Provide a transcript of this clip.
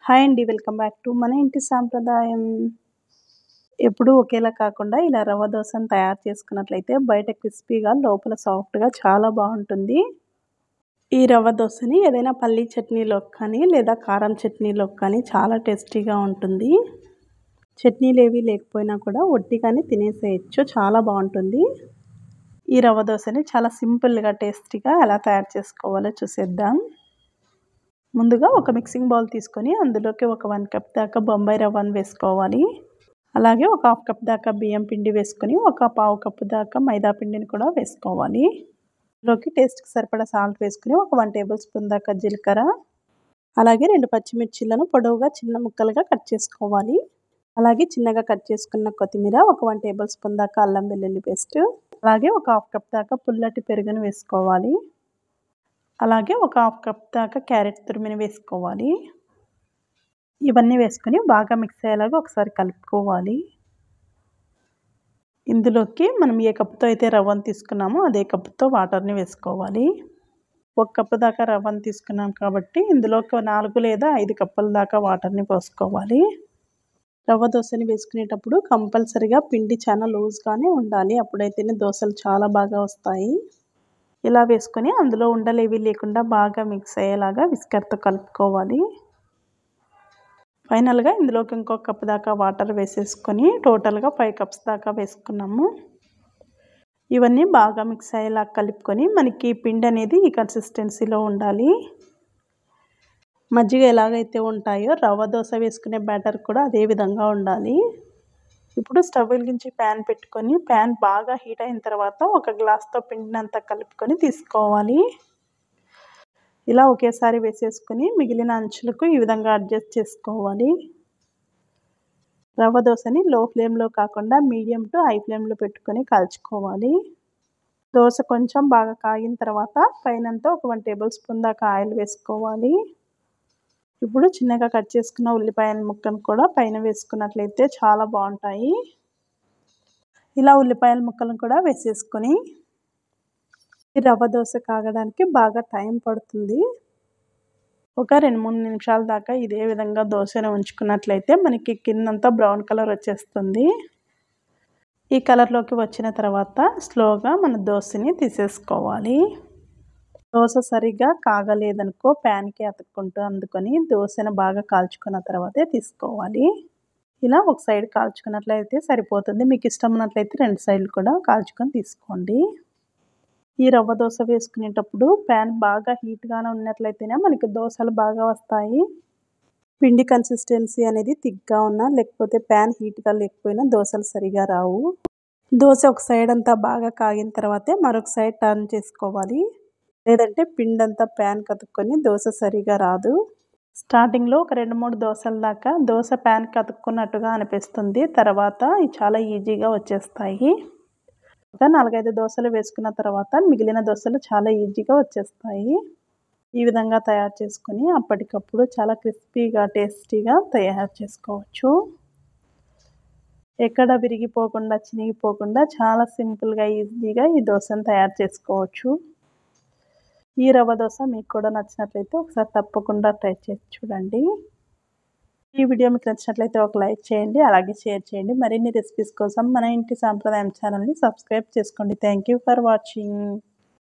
Hi అండి. Welcome back to మన ఇంటి సాంప్రదాయం. ఎప్పుడూ ఒకేలా కాకుండా ఇలా రవ్వ దోసను తయారు చేసుకున్నట్లయితే బయట క్రిస్పీగా, లోపల సాఫ్ట్‌గా చాలా బావుంటుంది. ఈ రవ్వ దోసని ఏదైనా పల్లీ చట్నీలోకి కానీ, లేదా కారం చట్నీలోకి కానీ చాలా టేస్టీగా ఉంటుంది. చట్నీలేవి లేకపోయినా కూడా ఒట్టిగానే తినేసేయొచ్చు. చాలా బావుంటుంది. ఈ రవ్వ దోసని చాలా సింపుల్‌గా, టేస్టీగా ఎలా తయారు చేసుకోవాలో చూసేద్దాం. ముందుగా ఒక మిక్సింగ్ బౌల్ తీసుకొని అందులోకి ఒక 1 కప్ దాకా బొంబాయి రవ్వను వేసుకోవాలి. అలాగే ఒక హాఫ్ కప్ దాకా బియ్యం పిండి వేసుకొని ఒక పావు కప్పు దాకా మైదా పిండిని కూడా వేసుకోవాలి. ఇందులోకి టేస్ట్‌కి సరిపడా సాల్ట్ వేసుకొని ఒక 1 టేబుల్ స్పూన్ దాకా జీలకర్ర, అలాగే 2 పచ్చిమిర్చిలను పొడవుగా చిన్న ముక్కలుగా కట్ చేసుకోవాలి. అలాగే చిన్నగా కట్ చేసుకున్న కొత్తిమీర, ఒక 1 టేబుల్ స్పూన్ దాకా అల్లం వెల్లుల్లి పేస్ట్, అలాగే ఒక హాఫ్ కప్ దాకా పుల్లటి పెరుగును వేసుకోవాలి. అలాగే ఒక హాఫ్ కప్ దాకా క్యారెట్ తురిమిని వేసుకోవాలి. ఇవన్నీ వేసుకొని బాగా మిక్స్ అయ్యేలాగా ఒకసారి కలుపుకోవాలి. ఇందులోకి మనం ఏ కప్పుతో అయితే రవ్వను తీసుకున్నామో అదే కప్పుతో వాటర్ని వేసుకోవాలి. 1 కప్పు దాకా రవ్వను తీసుకున్నాం కాబట్టి ఇందులోకి 4 లేదా 5 కప్పుల దాకా వాటర్ని పోసుకోవాలి. రవ్వ దోసని వేసుకునేటప్పుడు కంపల్సరీగా పిండి చాలా లూజ్‌గానే ఉండాలి. అప్పుడైతేనే దోసలు చాలా బాగా వస్తాయి. ఇలా వేసుకొని అందులో ఉండలేవి లేకుండా బాగా మిక్స్ అయ్యేలాగా విస్కర్‌తో కలుపుకోవాలి. ఫైనల్‌గా ఇందులోకి ఇంకొక కప్ దాకా వాటర్ వేసేసుకొని టోటల్‌గా 5 కప్స్ దాకా వేసుకున్నాము. ఇవన్నీ బాగా మిక్స్ అయ్యేలా కలుపుకొని మనకి పిండి అనేది ఈ కన్సిస్టెన్సీలో ఉండాలి. మజ్జిగ ఎలాగైతే ఉంటాయో రవ్వ దోస వేసుకునే బ్యాటర్ కూడా అదే విధంగా ఉండాలి. ఇప్పుడు స్టవ్ వెలిగించి ప్యాన్ పెట్టుకొని ప్యాన్ బాగా హీట్ అయిన తర్వాత ఒక గ్లాస్‌తో పిండినంతా కలుపుకొని తీసుకోవాలి. ఇలా ఒకేసారి వేసేసుకొని మిగిలిన అంచులకు ఈ విధంగా అడ్జస్ట్ చేసుకోవాలి. రవ్వ దోసని లో ఫ్లేమ్‌లో కాకుండా మీడియం టు హై ఫ్లేమ్‌లో పెట్టుకొని కాల్చుకోవాలి. దోస కొంచెం బాగా కాగిన తర్వాత పైనంతా ఒక 1 టేబుల్ స్పూన్ దాకా ఆయిల్ వేసుకోవాలి. ఇప్పుడు చిన్నగా కట్ చేసుకున్న ఉల్లిపాయల ముక్కను కూడా పైన వేసుకున్నట్లయితే చాలా బావుంటాయి. ఇలా ఉల్లిపాయల ముక్కలను కూడా వేసేసుకొని ఈ రవ్వ దోస కాగడానికి బాగా టైం పడుతుంది. ఒక 2, 3 నిమిషాల దాకా ఇదే విధంగా దోసని ఉంచుకున్నట్లయితే మనకి కిందంతా బ్రౌన్ కలర్ వచ్చేస్తుంది. ఈ కలర్‌లోకి వచ్చిన తర్వాత స్లోగా మన దోసని తీసేసుకోవాలి. దోస సరిగ్గా కాగలేదనుకో ప్యాన్‌కి అతుక్కుంటూ అందుకొని దోసను బాగా కాల్చుకున్న తర్వాతే తీసుకోవాలి. ఇలా ఒక సైడ్ కాల్చుకున్నట్లయితే సరిపోతుంది. మీకు ఇష్టం ఉన్నట్లయితే 2 సైడ్లు కూడా కాల్చుకొని తీసుకోండి. ఈ రవ్వ దోస వేసుకునేటప్పుడు ప్యాన్ బాగా హీట్‌గానే ఉన్నట్లయితేనే మనకి దోసలు బాగా వస్తాయి. పిండి కన్సిస్టెన్సీ అనేది థిక్‌గా ఉన్నా లేకపోతే ప్యాన్ హీట్‌గా లేకపోయినా దోసలు సరిగా రావు. దోస ఒక సైడ్ అంతా బాగా కాగిన తర్వాతే మరొక సైడ్ టర్న్ చేసుకోవాలి. లేదంటే పిండంతా ప్యాన్‌కి అతుక్కొని దోస సరిగా రాదు. స్టార్టింగ్‌లో ఒక 2, 3 దోసల దాకా దోస ప్యాన్‌కి అతుక్కున్నట్టుగా అనిపిస్తుంది. తర్వాత చాలా ఈజీగా వచ్చేస్తాయి. ఒక 4, 5 దోసలు వేసుకున్న తర్వాత మిగిలిన దోసలు చాలా ఈజీగా వచ్చేస్తాయి. ఈ విధంగా తయారు చేసుకొని అప్పటికప్పుడు చాలా క్రిస్పీగా, టేస్టీగా తయారు చేసుకోవచ్చు. ఎక్కడ విరిగిపోకుండా, చినిగిపోకుండా చాలా సింపుల్‌గా, ఈజీగా ఈ దోసను తయారు చేసుకోవచ్చు. ఈ రవ్వ దోస మీకు కూడా నచ్చినట్లయితే ఒకసారి తప్పకుండా ట్రై చేసి చూడండి. ఈ వీడియో మీకు నచ్చినట్లయితే ఒక లైక్ చేయండి. అలాగే షేర్ చేయండి. మరిన్ని రెసిపీస్ కోసం మన ఇంటి సాంప్రదాయం ఛానల్‌ని సబ్స్క్రైబ్ చేసుకోండి. Thank you for watching.